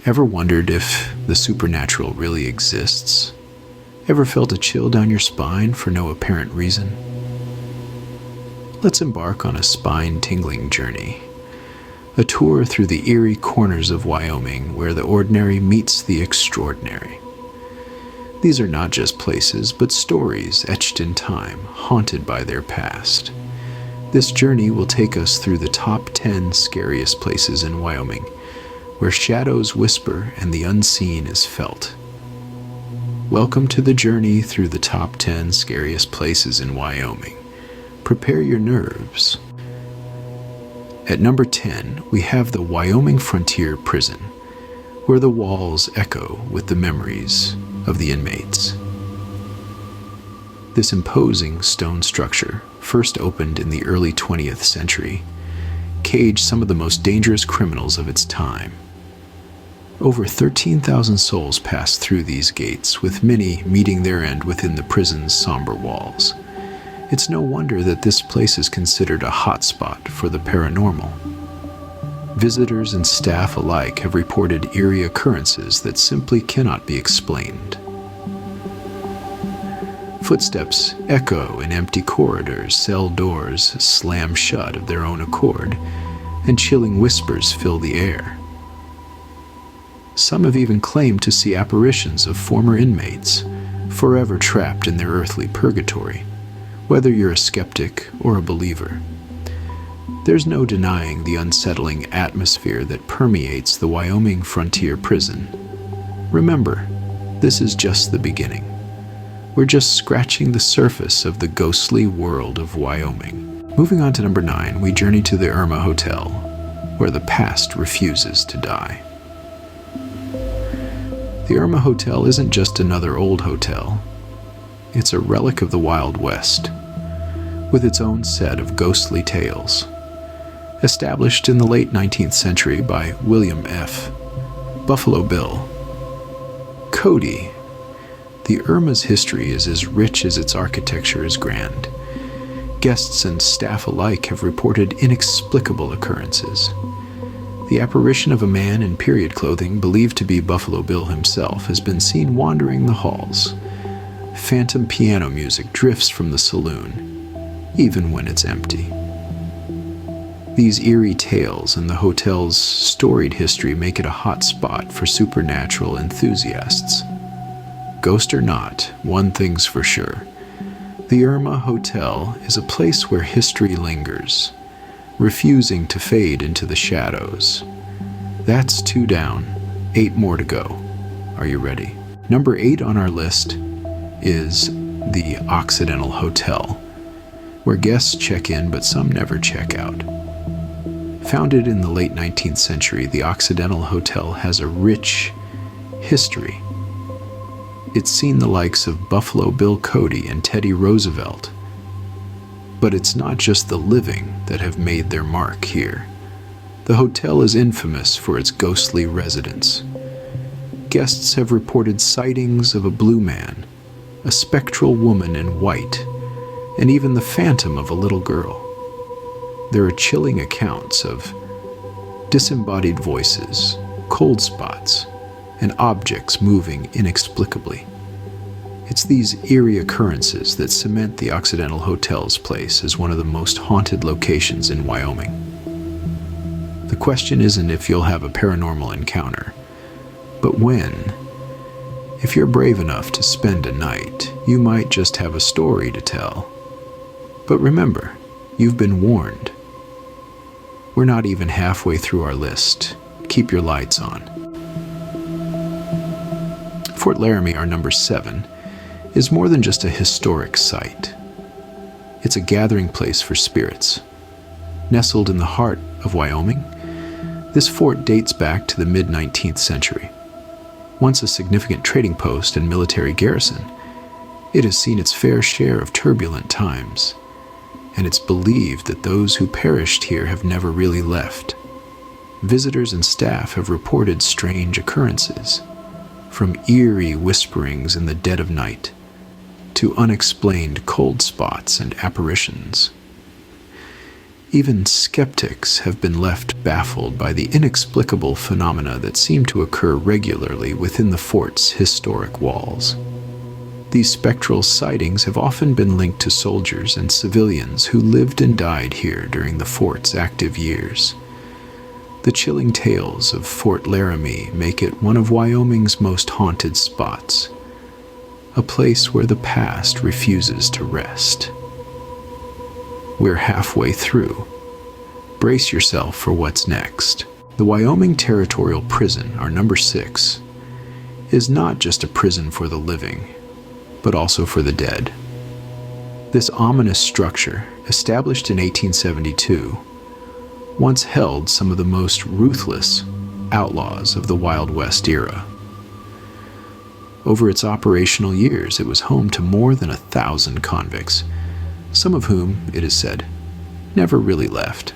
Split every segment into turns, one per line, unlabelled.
Ever wondered if the supernatural really exists? Ever felt a chill down your spine for no apparent reason? Let's embark on a spine-tingling journey. A tour through the eerie corners of Wyoming where the ordinary meets the extraordinary. These are not just places, but stories etched in time, haunted by their past. This journey will take us through the top 10 scariest places in Wyoming, where shadows whisper and the unseen is felt. Welcome to the journey through the top 10 scariest places in Wyoming. Prepare your nerves. At number 10, we have the Wyoming Frontier Prison, where the walls echo with the memories of the inmates. This imposing stone structure, first opened in the early 20th century, caged some of the most dangerous criminals of its time. Over 13,000 souls passed through these gates, with many meeting their end within the prison's somber walls. It's no wonder that this place is considered a hotspot for the paranormal. Visitors and staff alike have reported eerie occurrences that simply cannot be explained. Footsteps echo in empty corridors, cell doors slam shut of their own accord, and chilling whispers fill the air. Some have even claimed to see apparitions of former inmates, forever trapped in their earthly purgatory, whether you're a skeptic or a believer. There's no denying the unsettling atmosphere that permeates the Wyoming Frontier Prison. Remember, this is just the beginning. We're just scratching the surface of the ghostly world of Wyoming. Moving on to number 9, we journey to the Irma Hotel, where the past refuses to die. The Irma Hotel isn't just another old hotel. It's a relic of the Wild West, with its own set of ghostly tales. Established in the late 19th century by William F. Buffalo Bill Cody, the Irma's history is as rich as its architecture is grand. Guests and staff alike have reported inexplicable occurrences. The apparition of a man in period clothing, believed to be Buffalo Bill himself, has been seen wandering the halls. Phantom piano music drifts from the saloon, even when it's empty. These eerie tales and the hotel's storied history make it a hot spot for supernatural enthusiasts. Ghost or not, one thing's for sure. The Irma Hotel is a place where history lingers, refusing to fade into the shadows. That's 2 down, 8 more to go. Are you ready? Number 8 on our list is the Occidental Hotel, where guests check in but some never check out. Founded in the late 19th century, the Occidental Hotel has a rich history. It's seen the likes of Buffalo Bill Cody and Teddy Roosevelt. But it's not just the living that have made their mark here. The hotel is infamous for its ghostly residents. Guests have reported sightings of a blue man, a spectral woman in white, and even the phantom of a little girl. There are chilling accounts of disembodied voices, cold spots, and objects moving inexplicably. It's these eerie occurrences that cement the Occidental Hotel's place as one of the most haunted locations in Wyoming. The question isn't if you'll have a paranormal encounter, but when. If you're brave enough to spend a night, you might just have a story to tell. But remember, you've been warned. We're not even halfway through our list. Keep your lights on. Fort Laramie, our number 7, is more than just a historic site. It's a gathering place for spirits. Nestled in the heart of Wyoming, this fort dates back to the mid-19th century. Once a significant trading post and military garrison, it has seen its fair share of turbulent times, and it's believed that those who perished here have never really left. Visitors and staff have reported strange occurrences, from eerie whisperings in the dead of night to unexplained cold spots and apparitions. Even skeptics have been left baffled by the inexplicable phenomena that seem to occur regularly within the fort's historic walls. These spectral sightings have often been linked to soldiers and civilians who lived and died here during the fort's active years. The chilling tales of Fort Laramie make it one of Wyoming's most haunted spots, a place where the past refuses to rest. We're halfway through. Brace yourself for what's next. The Wyoming Territorial Prison, our number 6, is not just a prison for the living, but also for the dead. This ominous structure, established in 1872, once held some of the most ruthless outlaws of the Wild West era. Over its operational years, it was home to more than 1,000 convicts, some of whom, it is said, never really left.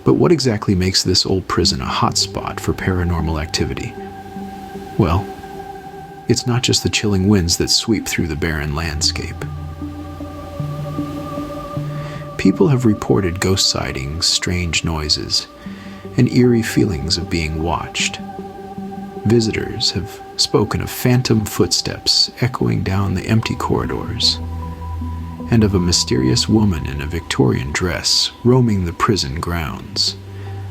But what exactly makes this old prison a hotspot for paranormal activity? Well, it's not just the chilling winds that sweep through the barren landscape. People have reported ghost sightings, strange noises, and eerie feelings of being watched. Visitors have spoken of phantom footsteps echoing down the empty corridors, and of a mysterious woman in a Victorian dress roaming the prison grounds.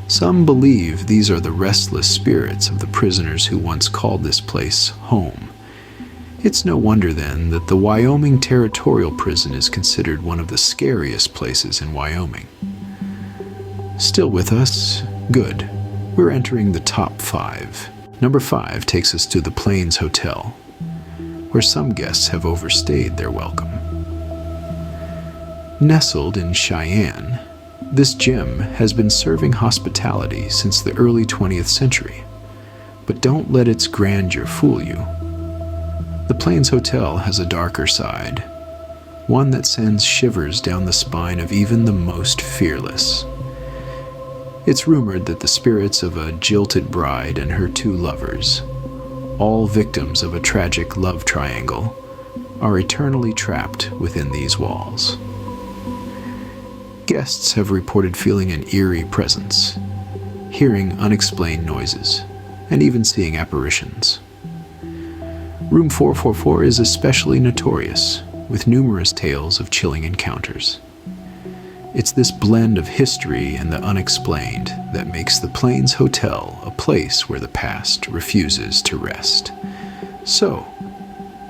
Some believe these are the restless spirits of the prisoners who once called this place home. It's no wonder then that the Wyoming Territorial Prison is considered one of the scariest places in Wyoming. Still with us? Good. We're entering the top 5. Number 5 takes us to the Plains Hotel, where some guests have overstayed their welcome. Nestled in Cheyenne, this gym has been serving hospitality since the early 20th century, but don't let its grandeur fool you. The Plains Hotel has a darker side, one that sends shivers down the spine of even the most fearless. It's rumored that the spirits of a jilted bride and her 2 lovers, all victims of a tragic love triangle, are eternally trapped within these walls. Guests have reported feeling an eerie presence, hearing unexplained noises, and even seeing apparitions. Room 444 is especially notorious, with numerous tales of chilling encounters. It's this blend of history and the unexplained that makes the Plains Hotel a place where the past refuses to rest. So,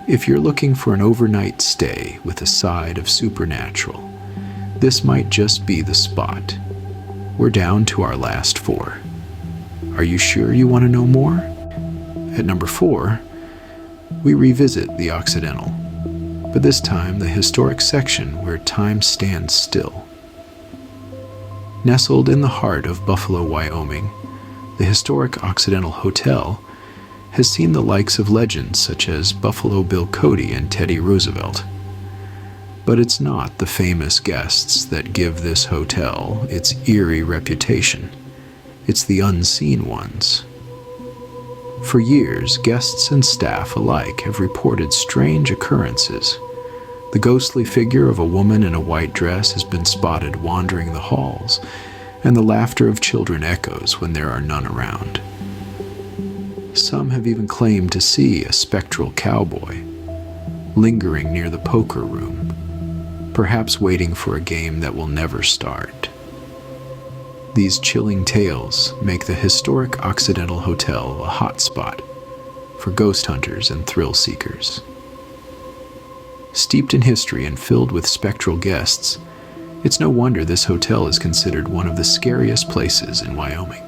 if you're looking for an overnight stay with a side of supernatural, this might just be the spot. We're down to our last 4. Are you sure you want to know more? At number 4, we revisit the Occidental, but this time the historic section where time stands still. Nestled in the heart of Buffalo, Wyoming, the historic Occidental Hotel has seen the likes of legends such as Buffalo Bill Cody and Teddy Roosevelt. But it's not the famous guests that give this hotel its eerie reputation. It's the unseen ones. For years, guests and staff alike have reported strange occurrences. The ghostly figure of a woman in a white dress has been spotted wandering the halls, and the laughter of children echoes when there are none around. Some have even claimed to see a spectral cowboy lingering near the poker room, perhaps waiting for a game that will never start. These chilling tales make the historic Occidental Hotel a hotspot for ghost hunters and thrill seekers. Steeped in history and filled with spectral guests, it's no wonder this hotel is considered one of the scariest places in Wyoming.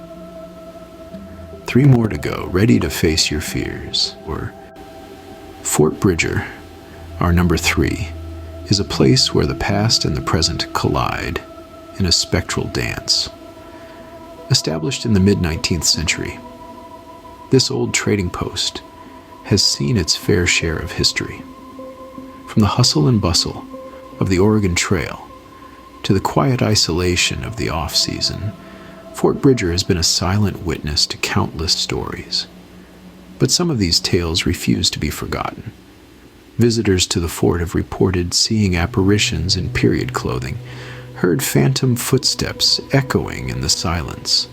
3 more to go, ready to face your fears. Fort Bridger, our number 3, is a place where the past and the present collide in a spectral dance. Established in the mid-19th century, this old trading post has seen its fair share of history. From the hustle and bustle of the Oregon Trail to the quiet isolation of the off-season, Fort Bridger has been a silent witness to countless stories. But some of these tales refuse to be forgotten. Visitors to the fort have reported seeing apparitions in period clothing, heard phantom footsteps echoing in the silence,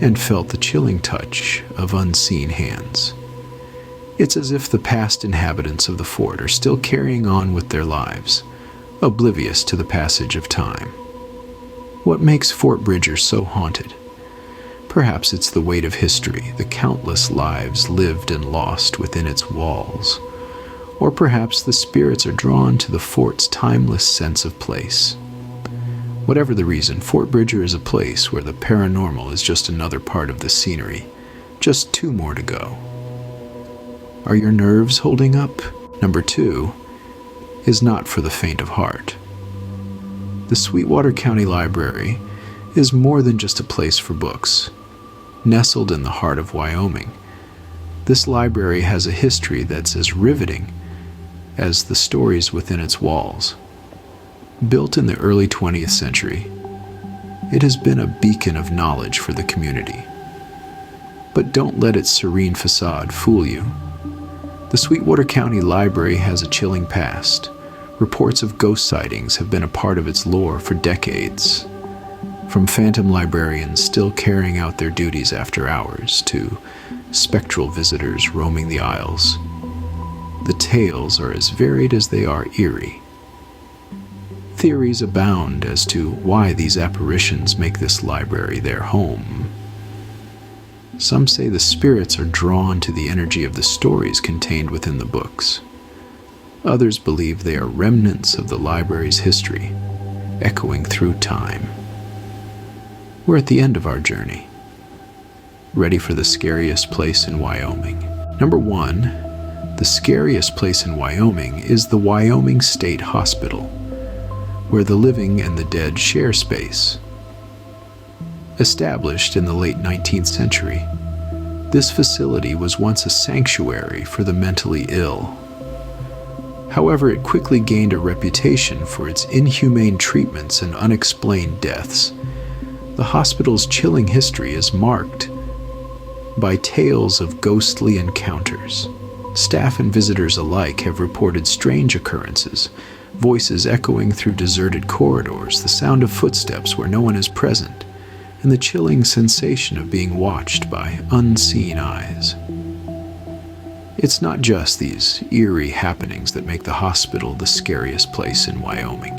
and felt the chilling touch of unseen hands. It's as if the past inhabitants of the fort are still carrying on with their lives, oblivious to the passage of time. What makes Fort Bridger so haunted? Perhaps it's the weight of history, the countless lives lived and lost within its walls. Or perhaps the spirits are drawn to the fort's timeless sense of place. Whatever the reason, Fort Bridger is a place where the paranormal is just another part of the scenery, just 2 more to go. Are your nerves holding up? Number 2 is not for the faint of heart. The Sweetwater County Library is more than just a place for books. Nestled in the heart of Wyoming, this library has a history that's as riveting as the stories within its walls. Built in the early 20th century, it has been a beacon of knowledge for the community. But don't let its serene facade fool you. The Sweetwater County Library has a chilling past. Reports of ghost sightings have been a part of its lore for decades. From phantom librarians still carrying out their duties after hours to spectral visitors roaming the aisles, the tales are as varied as they are eerie. Theories abound as to why these apparitions make this library their home. Some say the spirits are drawn to the energy of the stories contained within the books. Others believe they are remnants of the library's history, echoing through time. We're at the end of our journey. Ready for the scariest place in Wyoming? Number 1, the scariest place in Wyoming is the Wyoming State Hospital, where the living and the dead share space. Established in the late 19th century, this facility was once a sanctuary for the mentally ill. However, it quickly gained a reputation for its inhumane treatments and unexplained deaths. The hospital's chilling history is marked by tales of ghostly encounters. Staff and visitors alike have reported strange occurrences, voices echoing through deserted corridors, the sound of footsteps where no one is present, and the chilling sensation of being watched by unseen eyes. It's not just these eerie happenings that make the hospital the scariest place in Wyoming.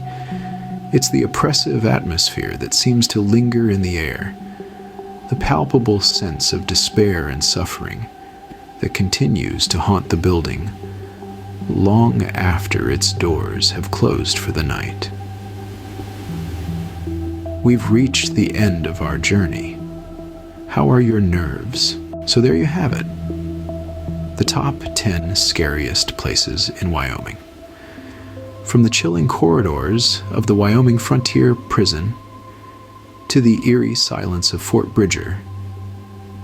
It's the oppressive atmosphere that seems to linger in the air, the palpable sense of despair and suffering that continues to haunt the building long after its doors have closed for the night. We've reached the end of our journey. How are your nerves? So there you have it. The top 10 scariest places in Wyoming. From the chilling corridors of the Wyoming Frontier Prison to the eerie silence of Fort Bridger,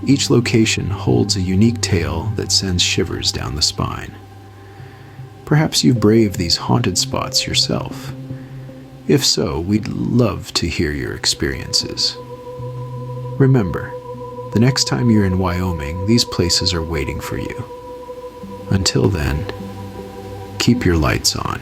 each location holds a unique tale that sends shivers down the spine. Perhaps you've braved these haunted spots yourself. If so, we'd love to hear your experiences. Remember, the next time you're in Wyoming, these places are waiting for you. Until then, keep your lights on.